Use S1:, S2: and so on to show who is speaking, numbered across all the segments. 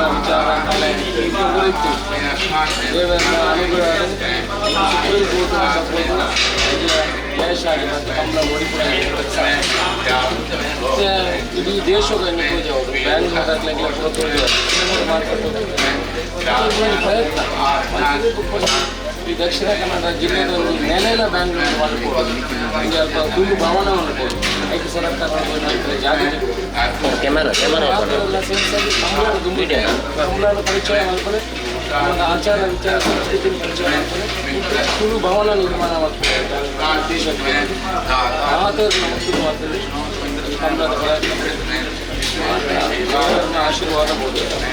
S1: ವಿಚಾರ ಕುರಿತು ದೇವರ ಅನುಗ್ರಹ ದೇಶ ಆಗಿದೆ ಕಮಲ ಮತ್ತೆ ಇಡೀ ದೇಶದ ಪೂಜೆ ಅವರು ಬ್ಯಾಂಗ್ಳೂರ್ ಪ್ರಯತ್ನ ಈ ದಕ್ಷಿಣ ಕನ್ನಡ ಜಿಲ್ಲೆಯ ಒಂದು ನೆಲೆಯ ಬ್ಯಾಂಗ್ಳೂರು ಮಾಡ್ಬೋದು ಹೀಗೆ ಅಲ್ಪ ತುಂಬ ಭವನ ಮಾಡ್ಬೋದು ಐದು ಸರ್ಕಾರ ಜಾಗೃತಿ ಸೇರಿಸಿ ಕಮಲದ ಪರಿಚಯ ಮಾಡ್ಕೊಂಡು ಒಂದು ಆಚಾರ ವಿಚಾರ ಸಂಸ್ಕೃತಿ ಪರಿಚಯ ಮಾಡ್ಕೊಂಡು ತುಳು ಭವನ ನಿರ್ಮಾಣ ಮಾಡ್ತಾರೆ ದೇಶಕ್ಕೆ ಶುರುವಾಗ್ತದೆ ಕಮಲದ ಪ್ರಯತ್ನ ಆಶೀರ್ವಾದ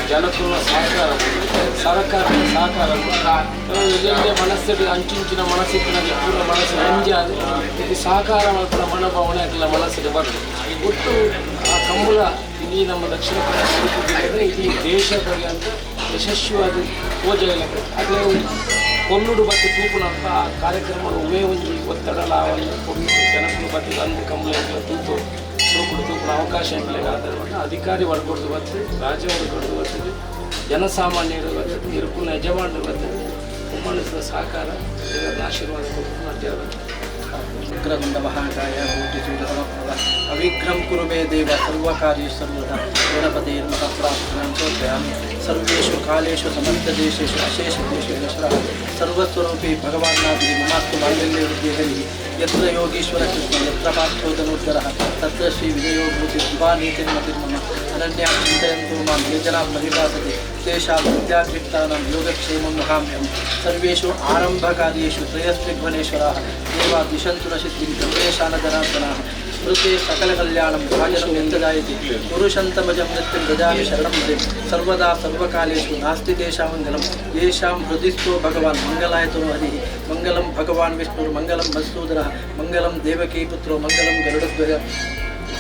S1: ಜನಪೂರ್ಣ ಸಹಕಾರ ಎಲ್ಲೆಲ್ಲೇ ಮನಸ್ಸಿಗೆ ಅಂಚಿಂಚಿನ ಮನಸ್ಸಿನಲ್ಲಿ ಪೂರ್ಣ ಮನಸ್ಸು ನಂಜಾದ ಇದು ಸಹಕಾರ ಮಾಡ್ಕೊಳ್ಳೋ ಮನೋಭಾವನೆ ಎಲ್ಲ ಮನಸ್ಸಿಗೆ ಬರ್ತದೆ ಒಟ್ಟು ಆ ಕಂಬಳ ಇಡೀ ನಮ್ಮ ದಕ್ಷಿಣ ಕನ್ನಡ ಇಡೀ ದೇಶದಲ್ಲಿ ಅಂತ ಯಶಸ್ವಿಯಾದ ಪೂಜೆ ಇಲ್ಲ ಅದೇ ಕೊಲ್ಲುಡು ಬತ್ತೆ ತೂಪುನಂತ ಕಾರ್ಯಕ್ರಮ ಉಮೇ ಒಂಜಿ ಒತ್ತಡಲ ಒಂದು ಕೊಲ್ಲುಡು ಜನಪದ ಬತ್ತೆ ಅಂದು ಕಂಬಳ ತೂಪು ತೂಪುನ ಅವಕಾಶ ಆಧಾರವನ್ನು ಅಧಿಕಾರಿ ವರ್ಗದ್ದು ಬರ್ತದೆ ರಾಜ್ಯ ವರ್ಗದ್ದು ಬರ್ತದೆ ಜನಸಾಮಾನ್ಯರು ಬರ್ತದೆ ಇರುಪುನ ಯಜಮಾನರು ಬರ್ತದೆ ಒಮ್ಮನಿಸಿದ ಸಹಕಾರ ಇದರ ಆಶೀರ್ವಾದ ಕೊಟ್ಟು
S2: ಉಗ್ರಗುಂಡ ಮಹಾಕಾಯ ಕೋಟಿಸೂರ್ಯ ಸಮಪ್ರದ ಅವಿಘ್ರಂ ಕುರು ಮೇ ದೇವ ಸರ್ವಕಾರ್ಯ ಸರ್ವದಾ ಗಣಪತಿ ಮಹಾಪ್ರಾರ್ಥನಾಂ ಸಮರ್ಪಯಾಮಿ ಸರ್ವೇಷು ಕಾಲೇಷು ಸಮರ್ಥ ದೇಶೇಷು ಅಶೇಷ ದೇಶೇಶ್ವರ ಸರ್ವಸ್ವರೂಪಿ ಭಗವಾನ್ನಾದಿ ಮಮಾಸ್ತು ಮಾಂಗಲ್ಯ ವೃದ್ಧಿಯಲ್ಲಿ ಯತ್ರ ಯೋಗೀಶ್ವರ ಕೃಷ್ಣ ಯತ್ರ ಪಾರ್ಥೋದನೋತ್ತರ ತತ್ರ ಶ್ರೀ ವಿಜಯೋಭೂತಿ ಶುಭಾನೀತಿರ್ಮತಿರ್ಮಮ ಅನನ್ಯ ಚಿಂತಯಂತು ಮಾಂ ಯೋಜನಾ ಪರಿಭಾಸತೆ ತೇಷಾಂ ವಿದ್ಯಾಗ್ರಿಕ್ತಾನಾಂ ಯೋಗಕ್ಷೇಮಂ ಮಹಾಮ್ಯಂ ಸರ್ವೇಷು ಆರಂಭಕಾರ್ಯೇಷು ತ್ರಯಸ್ತ್ರಿಘ್ವನೇಶ್ವರಾಃ ದೇವಾ ದಿಶಂತು ನ ಸಿದ್ಧಿಂ ಸರ್ವೇಷಾನ ಜನಾರ್ದನಾಃ ಸ್ಮೃತಿ ಸಕಲ ಕಲ್ಯಾಣಂ ಭಾಜನಂ ಯಂತದಾಯತಿ ಪುರುಷಂತಮಜಂ ನೃತ್ಯಂ ಗಜಾಮಿ ಶರಣಂ ದೇವ್ ಸರ್ವದಾ ಸರ್ವಕಾಲೇಷು ನಾಸ್ತಿ ತೇಷಾಂ ಮಂಗಲಂ ಯೇಷಾಂ ಹೃದಿಸ್ಥೋ ಭಗವಾನ್ ಮಂಗಲಾಯತೋ ಹರಿಃ ಮಂಗಲಂ ಭಗವಾನ್ ವಿಷ್ಣುರ್ ಮಂಗಲಂ ಮಧುಸೂದನಃ ಮಂಗಲಂ ದೇವಕೀ ಪುತ್ರೋ ಮಂಗಲಂ ಗರುಡಧ್ವಜ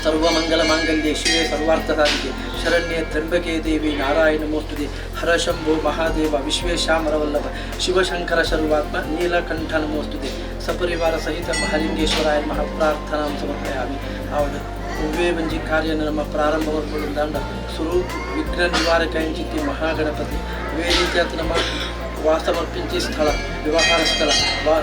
S2: ಸರ್ವಮಂಗಲಮಾಂಗಲ್ಯೆ ಶಿವೆ ಸರ್ವಾರ್ಥಸಾಧಿಕೆ ಶರಣ್ಯೆ ತ್ರ್ಯಂಬಕೆ ದೇವಿ ನಾರಾಯಣ ನಮೋಸ್ತುತೆ ಹರ ಶಂಭೋ ಮಹಾದೇವ ವಿಶ್ವೇಶಾಮರವಲ್ಲಭ ಶಿವಶಂಕರ ಶರ್ವಾತ್ಮ ನೀಲಕಂಠ ನಮೋಸ್ತುತೆ ಸಪರಿವಾರ ಸಹಿತ ಮಹಾಲಿಂಗೇಶ್ವರಾಯ ಮಹಾಪ್ರಾರ್ಥನಾಂ ಸಮರ್ಪಯಾಮಿ ಆವಡ ಉವ್ವೇ ವಂಜಿ ಕಾರ್ಯ ನಮ್ಮ ಪ್ರಾರಂಭ ಮಾಡ್ಕೊಳ್ಳೋದಾಂಡ ಸ್ವರೂಪ ವಿಘ್ನ ನಿವಾರಕ ಎಂಚಿತಿ ಮಹಾಗಣಪತಿ ಅವೇ ರೀತಿಯಾದ ನಮ್ಮ ವಾಸಮರ್ಪಿಂಚಿ ಸ್ಥಳ ವ್ಯವಹಾರ ಸ್ಥಳ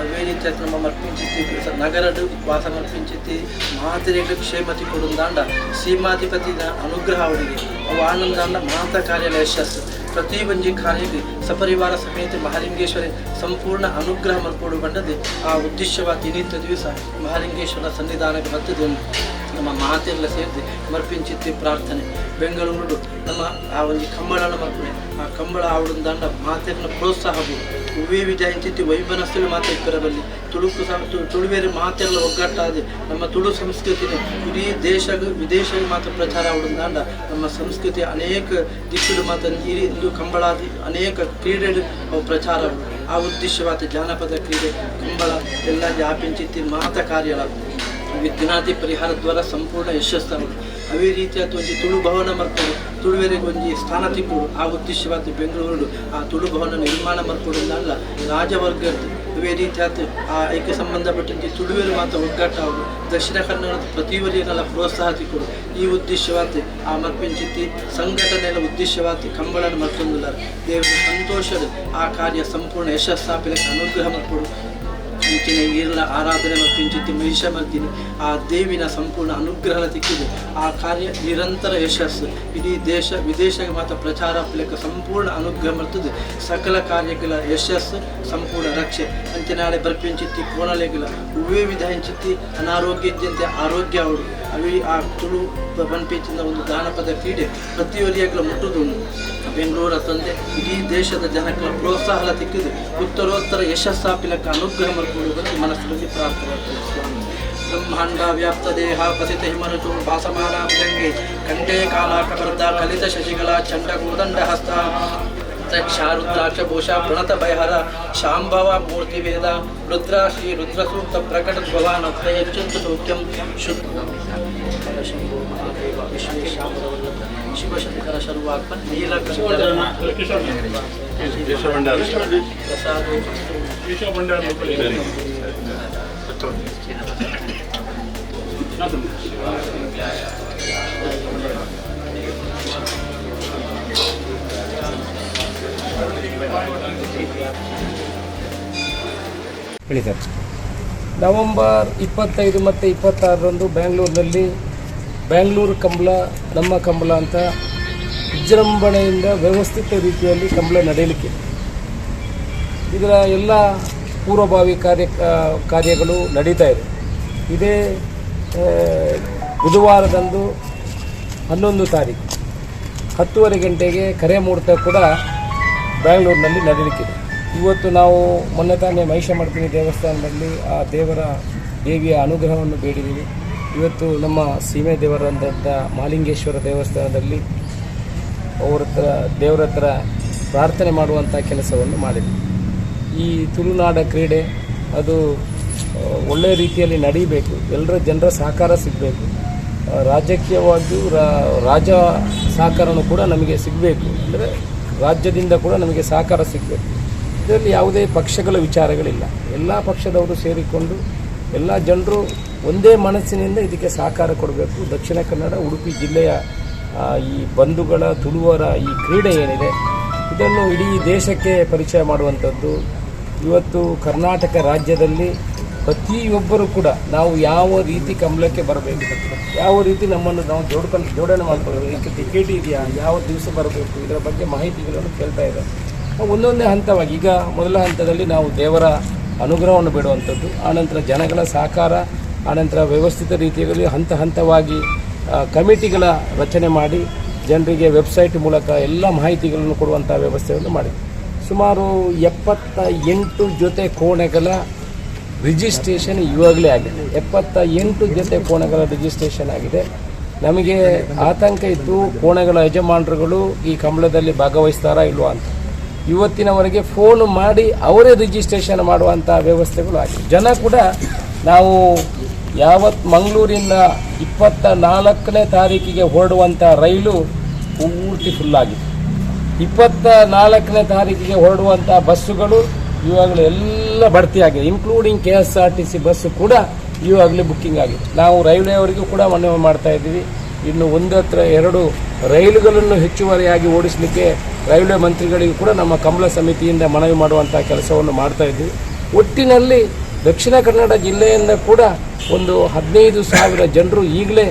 S2: ಅವೇ ರೀತಿಯಾದ ನಮ್ಮ ಮರ್ಪಿಂಚಿತಿ ನಗರದ ವಾಸಮರ್ಪಿಂಚಿತಿ ಮಾತಿರೆಗಳು ಕ್ಷೇಮತಿ ಕೊಡುಂದಾಂಡ ಸೀಮಾಧಿಪತಿ ಅನುಗ್ರಹ ಅವರಿಗೆ ಅವು ಆನಂದಾಂಡ ಮಾತ ಕಾರ್ಯಾಲಯ ಯಶಸ್ಸು ಪ್ರತಿ ಒಂಜಿ ಕಾರ್ಯಕ್ಕೆ ಸಪರಿವಾರ ಸಮೇತ ಮಹಾಲಿಂಗೇಶ್ವರ ಸಂಪೂರ್ಣ ಅನುಗ್ರಹ ಮಲ್ಪಡು ಬಂಡದೆ ಆ ಉದ್ದೇಶವಾದ ಇನ್ನಿತ್ತ ದಿವಸ ಮಹಾಲಿಂಗೇಶ್ವರ ಸನ್ನಿಧಾನಕ್ಕೆ ಬರ್ತದೆ ನಮ್ಮ ಮಾತೆಲ್ಲ ಸೇರಿಸಿ ಮರ್ಪಿಂಚಿತ್ತಿ ಪ್ರಾರ್ಥನೆ ಬೆಂಗಳೂರು ನಮ್ಮ ಆ ಒಂದು ಕಂಬಳನ ಮರ್ಪಣೆ ಆ ಕಂಬಳ ಆವಡಂದಾಂಡ ಮಾತೆಲ್ಲ ಪ್ರೋತ್ಸಾಹ ಉವೇ ವಿಜಯಿಂಚಿತ್ತಿ ವೈಭನಸ್ಥಳು ಮಾತೆ ಇಬ್ಬರಬಲ್ಲಿ ತುಳುಕು ತುಳುವೇರಿ ಮಾತೆಲ್ಲ ಒಗ್ಗಟ್ಟಾದೆ ನಮ್ಮ ತುಳು ಸಂಸ್ಕೃತಿನ ಇಡೀ ವಿದೇಶಕ್ಕೆ ಮಾತ್ರ ಪ್ರಚಾರ ಆವಡಂದಾಂಡ ನಮ್ಮ ಸಂಸ್ಕೃತಿ ಅನೇಕ ದಿಕ್ಕುಡು ಮಾತ್ರ ಇಂದು ಕಂಬಳಾದಿ ಅನೇಕ ಕ್ರೀಡೆಗಳು ಅವು ಪ್ರಚಾರ ಆ ಉದ್ದೇಶವಾದ ಜಾನಪದ ಕ್ರೀಡೆ ಕಂಬಳ ಎಲ್ಲ ವ್ಯಾಪಿಂಚಿತ್ತಿ ಮಾತ ಕಾರ್ಯಗಳ ವಿಘ್ನಾದಿ ಪರಿಹಾರ ದ್ವಾರ ಸಂಪೂರ್ಣ ಯಶಸ್ಸು ಅವೇ ರೀತಿಯಾದ ಒಂದು ತುಳು ಭವನ ಮರ್ಪಡು ತುಳುವೆರೆಗೆ ಒಂದು ಸ್ಥಾನ ತಿಕ್ಕುಡು ಆ ಉದ್ದೇಶವಾದ ಬೆಂಗಳೂರು ಆ ತುಳು ಭವನ ನಿರ್ಮಾಣ ಮರ್ಪಡುವುದಲ್ಲ ರಾಜವರ್ಗ ಇವೇ ರೀತಿಯಾದ ಆ ಐಕ್ಯ ಸಂಬಂಧಪಟ್ಟಂತೆ ತುಳುವೆರು ಮಾತ್ರ ಒಗ್ಗಟ್ಟಾಗುದು ದಕ್ಷಿಣ ಕನ್ನಡದ ಪ್ರತಿವರಿಯನ್ನೆಲ್ಲ ಪ್ರೋತ್ಸಾಹ ತಿಕ್ಕುಡು ಈ ಉದ್ದೇಶವಾದ ಆ ಮರ್ಪಿಂಚಿತ್ತಿ ಸಂಘಟನೆಯ ಉದ್ದೇಶವಾದ ಕಂಬಳನ್ನು ಮತ್ತೊಂದಿಲ್ಲ ದೇವರ ಸಂತೋಷದ ಆ ಕಾರ್ಯ ಸಂಪೂರ್ಣ ಯಶಸ್ಸಾಪಿಲಕ್ಕೆ ಅನುಗ್ರಹ ಮರ್ಪಡು ಇಂಚಿನ ಈರ್ಲ ಆರಾಧನೆ ಮರ್ಪಿಂಚಿತ್ತಿ ಮಹಿಷ ಮರ್ದಿನಿ ಆ ದೇವಿನ ಸಂಪೂರ್ಣ ಅನುಗ್ರಹ ತಿಕ್ಕಿದೆ ಆ ಕಾರ್ಯ ನಿರಂತರ ಯಶಸ್ಸು ಇಡೀ ದೇಶ ವಿದೇಶಕ್ಕೆ ಮಾತ್ರ ಪ್ರಚಾರ ಲೆಕ್ಕ ಸಂಪೂರ್ಣ ಅನುಗ್ರಹ ಮರ್ತದೆ ಸಕಲ ಕಾರ್ಯಗಳ ಯಶಸ್ಸು ಸಂಪೂರ್ಣ ರಕ್ಷೆ ಅಂಚೆ ನಾಳೆ ಬರ್ಪಿಂಚಿತ್ತಿ ಕೋಣಲೆಗಳ ಉವೇ ವಿಧ ಹಂಚಿತ್ತಿ ಅನಾರೋಗ್ಯ ಇದ್ದಂತೆ ಆರೋಗ್ಯ ಅವಳು ಅವೇ ಆ ತುಳು ಬನ್ಪೇಚಿನ ಒಂದು ಜಾನಪದ ಕ್ರೀಡೆ ಪ್ರತಿಯೊರಿಯಾಗಲ ಮುಟ್ಟುದು ಬೆಂಗಳೂರ ತಂದೆ ಇಡೀ ದೇಶದ ಜನಗಳ ಪ್ರೋತ್ಸಾಹ ತಿಕ್ಕಿದೆ ಉತ್ತರೋತ್ತರ ಯಶಸ್ಸಾಪಿಲಕ್ಕೆ ಅನುಗ್ರಹ ಮರ್ಕೊಳ್ಳುವುದನ್ನು ಮನಸ್ಸಿನಲ್ಲಿ ಪ್ರಾರ್ಥನೆ ಬ್ರಹ್ಮಾಂಡ ವ್ಯಾಪ್ತ ದೇಹ ಪಸಿತ ಹಿಮರುಚು ಭಾಸಮಾನ ಭುಜಂಗೆ ಕಂಠೆ ಕಾಲಾಕಬರ್ಧ ಕಲಿತ ಶಶಿಗಳ ಚಂಡ ಕೋದಂಡ ಹಸ್ತ ಕ್ಷಾರುದ್ರಾಕ್ಷ ಭೂಷ ಪ್ರಣತ ಭಯಹರ ಶಾಂಭವ ಮೂರ್ತಿ ವೇದ ರುದ್ರ ಶ್ರೀ ರುದ್ರ ಸೂಕ್ತ ಪ್ರಕಟ ಭವಾನ್ ಅತ್ಯಂತ ಸೌಖ್ಯಂ ಶುದ್ಧ ಶಂಭೋ ಮಹಾದೇವ ವಿಶ್ವೇಶಾಮರವಲ್ಲಭ ಶಿವಶಂಕರ ಶರ್ವಾತ್ಮ ನೀಲಕಂಠ ಪ್ರಸಾದ
S3: ಹೇಳಿ ಸರ್.
S1: ನವೆಂಬರ್ 25 ಮತ್ತು 26ರಂದು ಬೆಂಗಳೂರಿನಲ್ಲಿ ಬೆಂಗಳೂರು ಕಂಬಳ ನಮ್ಮ ಕಂಬಳ ಅಂತ ವಿಜೃಂಭಣೆಯಿಂದ ವ್ಯವಸ್ಥಿತ ರೀತಿಯಲ್ಲಿ ಕಂಬಳ ನಡೆಯಲಿಕ್ಕೆ ಇದರ ಎಲ್ಲ ಪೂರ್ವಭಾವಿ ಕಾರ್ಯಗಳು ನಡೀತಾ ಇದೆ. ಇದೇ ಬುಧವಾರದಂದು 11 ತಾರೀಕು 10:30 ಗಂಟೆಗೆ ಕರೆ ಮುಹೂರ್ತ ಕೂಡ ಬೆಂಗಳೂರಿನಲ್ಲಿ ನಡೆಯಲಿಕ್ಕಿದೆ. ಇವತ್ತು ನಾವು ಮೊನ್ನೆ ತಾನೇ ಮಹಿಷಮರ್ದಿನಿ ದೇವಸ್ಥಾನದಲ್ಲಿ ಆ ದೇವಿಯ ಅನುಗ್ರಹವನ್ನು ಬೇಡಿದ್ದೀವಿ. ಇವತ್ತು ನಮ್ಮ ಸೀಮೆ ದೇವರಂಥ ಮಹಾಲಿಂಗೇಶ್ವರ ದೇವಸ್ಥಾನದಲ್ಲಿ ದೇವರ ಹತ್ರ ಪ್ರಾರ್ಥನೆ ಮಾಡುವಂಥ ಕೆಲಸವನ್ನು ಮಾಡಿದ್ವಿ. ಈ ತುಳುನಾಡ ಕ್ರೀಡೆ ಅದು ಒಳ್ಳೆಯ ರೀತಿಯಲ್ಲಿ ನಡೀಬೇಕು, ಎಲ್ಲರ ಜನರ ಸಹಕಾರ ಸಿಗಬೇಕು. ರಾಜಕೀಯವಾಗಿಯೂ ರಾಜ ಸಹಕಾರನೂ ಕೂಡ ನಮಗೆ ಸಿಗಬೇಕು, ಅಂದರೆ ರಾಜ್ಯದಿಂದ ಕೂಡ ನಮಗೆ ಸಹಕಾರ ಸಿಗಬೇಕು. ಇದರಲ್ಲಿ ಯಾವುದೇ ಪಕ್ಷಗಳ ವಿಚಾರಗಳಿಲ್ಲ. ಎಲ್ಲ ಪಕ್ಷದವರು ಸೇರಿಕೊಂಡು ಎಲ್ಲ ಜನರು ಒಂದೇ ಮನಸ್ಸಿನಿಂದ ಇದಕ್ಕೆ ಸಹಕಾರ ಕೊಡಬೇಕು. ದಕ್ಷಿಣ ಕನ್ನಡ ಉಡುಪಿ ಜಿಲ್ಲೆಯ ಈ ಬಂಧುಗಳ ತುಳುವರ ಈ ಕ್ರೀಡೆ ಏನಿದೆ ಇದನ್ನು ಇಡೀ ದೇಶಕ್ಕೆ ಪರಿಚಯ ಮಾಡುವಂಥದ್ದು. ಇವತ್ತು ಕರ್ನಾಟಕ ರಾಜ್ಯದಲ್ಲಿ ಪ್ರತಿಯೊಬ್ಬರು ಕೂಡ ನಾವು ಯಾವ ರೀತಿ ಕಂಬಳಕ್ಕೆ ಬರಬೇಕು, ಯಾವ ರೀತಿ ನಮ್ಮನ್ನು ನಾವು ಜೋಡಣೆ ಮಾಡ್ಕೊಳ್ಬೇಕು, ಇದಕ್ಕೆ ಟಿಕೆಟ್ ಇದೆಯಾ, ಯಾವ ದಿವಸ ಬರಬೇಕು, ಇದರ ಬಗ್ಗೆ ಮಾಹಿತಿಗಳನ್ನು ಕೇಳ್ತಾ ಇದ್ದಾರೆ. ಒಂದೊಂದೇ ಹಂತವಾಗಿ ಈಗ ಮೊದಲ ಹಂತದಲ್ಲಿ ನಾವು ದೇವರ ಅನುಗ್ರಹವನ್ನು ಬಿಡುವಂಥದ್ದು, ಆನಂತರ ಜನಗಳ ಸಹಕಾರ, ಆನಂತರ ವ್ಯವಸ್ಥಿತ ರೀತಿಯಲ್ಲಿ ಹಂತ ಹಂತವಾಗಿ ಕಮಿಟಿಗಳ ರಚನೆ ಮಾಡಿ ಜನರಿಗೆ ವೆಬ್ಸೈಟ್ ಮೂಲಕ ಎಲ್ಲ ಮಾಹಿತಿಗಳನ್ನು ಕೊಡುವಂಥ ವ್ಯವಸ್ಥೆಯನ್ನು ಮಾಡಿ ಸುಮಾರು 78 ಜೊತೆ ಕೋಣೆಗಳ ರಿಜಿಸ್ಟ್ರೇಷನ್ ಇವಾಗಲೇ ಆಗಿದೆ. 78 ಜೊತೆ ಕೋಣೆಗಳ ರಿಜಿಸ್ಟ್ರೇಷನ್ ಆಗಿದೆ. ನಮಗೆ ಆತಂಕ ಇತ್ತು ಕೋಣೆಗಳ ಯಜಮಾನರುಗಳು ಈ ಕಂಬಳದಲ್ಲಿ ಭಾಗವಹಿಸ್ತಾರಾ ಇಲ್ವಾ ಅಂತ. ಇವತ್ತಿನವರೆಗೆ ಫೋನ್ ಮಾಡಿ ಅವರೇ ರಿಜಿಸ್ಟ್ರೇಷನ್ ಮಾಡುವಂಥ ವ್ಯವಸ್ಥೆಗಳು ಆಗಿದೆ. ಜನ ಕೂಡ ನಾವು ಮಂಗಳೂರಿನ 24ನೇ ತಾರೀಕಿಗೆ ಹೊರಡುವಂಥ ರೈಲು ಪೂರ್ತಿ ಫುಲ್ಲಾಗಿದೆ. 24ನೇ ತಾರೀಕಿಗೆ ಹೊರಡುವಂಥ ಬಸ್ಸುಗಳು ಇವಾಗಲೇ ಎಲ್ಲ ಭರ್ತಿಯಾಗಿದೆ, ಇನ್ಕ್ಲೂಡಿಂಗ್ KSRTC ಬಸ್ಸು ಕೂಡ ಇವಾಗಲೇ ಬುಕ್ಕಿಂಗ್ ಆಗಿದೆ. ನಾವು ರೈಲ್ವೆ ಅವರಿಗೂ ಕೂಡ ಮನವಿ ಮಾಡ್ತಾ ಇದ್ದೀವಿ, ಇನ್ನು 1-2 ರೈಲುಗಳನ್ನು ಹೆಚ್ಚುವರಿಯಾಗಿ ಓಡಿಸಲಿಕ್ಕೆ ರೈಲ್ವೆ ಮಂತ್ರಿಗಳಿಗೂ ಕೂಡ ನಮ್ಮ ಕಂಬಳ ಸಮಿತಿಯಿಂದ ಮನವಿ ಮಾಡುವಂಥ ಕೆಲಸವನ್ನು ಮಾಡ್ತಾ ಇದ್ದೀವಿ. ಒಟ್ಟಿನಲ್ಲಿ ದಕ್ಷಿಣ ಕನ್ನಡ ಜಿಲ್ಲೆಯಿಂದ ಕೂಡ ಒಂದು 15,000 ಜನರು ಈಗಲೇ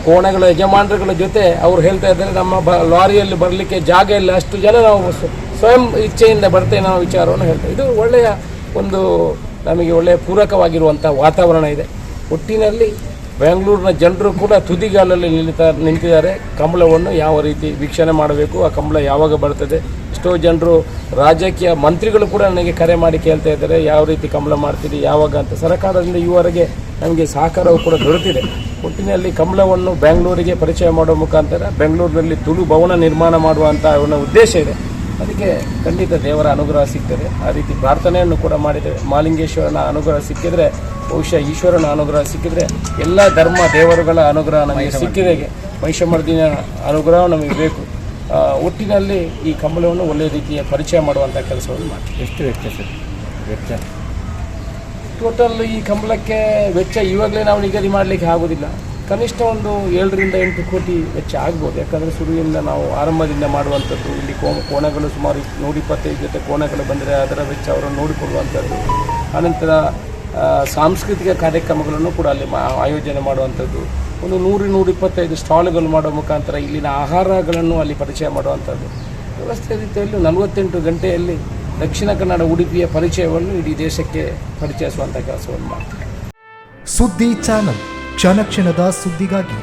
S1: ಕೋಣೆಗಳ ಯಜಮಾನರುಗಳ ಜೊತೆ ಅವರು ಹೇಳ್ತಾ ಇದ್ದಾರೆ, ನಮ್ಮ ಲಾರಿಯಲ್ಲಿ ಬರಲಿಕ್ಕೆ ಜಾಗ ಇಲ್ಲ, ಅಷ್ಟು ಜನ ನಾವು ಸ್ವಯಂ ಇಚ್ಛೆಯಿಂದ ಬರ್ತೇವೆ ನಾವು ವಿಚಾರವನ್ನು ಹೇಳ್ತೇವೆ. ಇದು ಒಳ್ಳೆಯ ಒಂದು ನಮಗೆ ಒಳ್ಳೆಯ ಪೂರಕವಾಗಿರುವಂಥ ವಾತಾವರಣ ಇದೆ. ಒಟ್ಟಿನಲ್ಲಿ ಬೆಂಗಳೂರಿನ ಜನರು ಕೂಡ ತುದಿಗಾಲಲ್ಲಿ ನಿಂತಿದ್ದಾರೆ. ಕಂಬಳವನ್ನು ಯಾವ ರೀತಿ ವೀಕ್ಷಣೆ ಮಾಡಬೇಕು, ಆ ಕಂಬಳ ಯಾವಾಗ ಬರ್ತದೆ. ಎಷ್ಟೋ ಜನರು ರಾಜಕೀಯ ಮಂತ್ರಿಗಳು ಕೂಡ ನನಗೆ ಕರೆ ಮಾಡಿ ಕೇಳ್ತಾ ಇದ್ದಾರೆ, ಯಾವ ರೀತಿ ಕಂಬಳ ಮಾಡ್ತೀರಿ ಯಾವಾಗ ಅಂತ. ಸರ್ಕಾರದಿಂದ ಈವರೆಗೆ ನಮಗೆ ಸಹಕಾರವು ಕೂಡ ದೊರೆತಿದೆ. ಒಟ್ಟಿನಲ್ಲಿ ಕಂಬಳವನ್ನು ಬೆಂಗಳೂರಿಗೆ ಪರಿಚಯ ಮಾಡುವ ಮುಖಾಂತರ ಬೆಂಗಳೂರಿನಲ್ಲಿ ತುಳು ಭವನ ನಿರ್ಮಾಣ ಮಾಡುವಂಥ ಒಂದು ಉದ್ದೇಶ ಇದೆ. ಅದಕ್ಕೆ ಖಂಡಿತ ದೇವರ ಅನುಗ್ರಹ ಸಿಗ್ತದೆ. ಆ ರೀತಿ ಪ್ರಾರ್ಥನೆಯನ್ನು ಕೂಡ ಮಾಡಿದ್ದೇವೆ. ಮಹಾಲಿಂಗೇಶ್ವರನ ಅನುಗ್ರಹ ಸಿಕ್ಕಿದರೆ, ಬಹುಶಃ ಈಶ್ವರನ ಅನುಗ್ರಹ ಸಿಕ್ಕಿದರೆ, ಎಲ್ಲ ಧರ್ಮ ದೇವರುಗಳ ಅನುಗ್ರಹ ನಮಗೆ ಸಿಕ್ಕಿದೆ. ಮಹಿಷಮರ್ದಿನ ಅನುಗ್ರಹ ನಮಗೆ ಬೇಕು. ಒಟ್ಟಿನಲ್ಲಿ ಈ ಕಂಬಳವನ್ನು ಒಳ್ಳೆಯ ರೀತಿಯ ಪರಿಚಯ ಮಾಡುವಂಥ ಕೆಲಸವನ್ನು ಮಾಡಿ.
S3: ಎಷ್ಟು ವೆಚ್ಚ ಸರ್? ವೆಚ್ಚ
S1: ಟೋಟಲ್ ಈ ಕಂಬಳಕ್ಕೆ ವೆಚ್ಚ ಇವಾಗಲೇ ನಾವು ನಿಗದಿ ಮಾಡಲಿಕ್ಕೆ ಆಗೋದಿಲ್ಲ. ಕನಿಷ್ಠ ಒಂದು 7-8 ಕೋಟಿ ವೆಚ್ಚ ಆಗ್ಬೋದು. ಯಾಕಂದರೆ ಶುರುವಿಂದ ನಾವು ಆರಂಭದಿಂದ ಮಾಡುವಂಥದ್ದು. ಇಲ್ಲಿ ಕೋಣೆಗಳು ಸುಮಾರು 125 ಜೊತೆ ಕೋಣೆಗಳು ಬಂದರೆ ಅದರ ವೆಚ್ಚ ಅವರನ್ನು ನೋಡಿಕೊಳ್ಳುವಂಥದ್ದು. ಆನಂತರ ಸಾಂಸ್ಕೃತಿಕ ಕಾರ್ಯಕ್ರಮಗಳನ್ನು ಕೂಡ ಅಲ್ಲಿ ಆಯೋಜನೆ ಮಾಡುವಂಥದ್ದು. ಒಂದು 100-125 ಸ್ಟಾಲ್ಗಳು ಮಾಡುವ ಮುಖಾಂತರ ಇಲ್ಲಿನ ಆಹಾರಗಳನ್ನು ಅಲ್ಲಿ ಪರಿಚಯ ಮಾಡುವಂಥದ್ದು. ವ್ಯವಸ್ಥೆ ರೀತಿಯಲ್ಲಿ 48 ಗಂಟೆಯಲ್ಲಿ ದಕ್ಷಿಣ ಕನ್ನಡ ಉಡುಪಿಯ ಪರಿಚಯವನ್ನು ಇಡೀ ದೇಶಕ್ಕೆ ಪರಿಚಯಿಸುವಂಥ ಕೆಲಸವನ್ನು ಮಾಡ್ತಾರೆ.
S4: ಸುದ್ದಿ ಚಾನಲ್, ಕ್ಷಣ ಕ್ಷಣದ ಸುದ್ದಿಗಾಗಿ.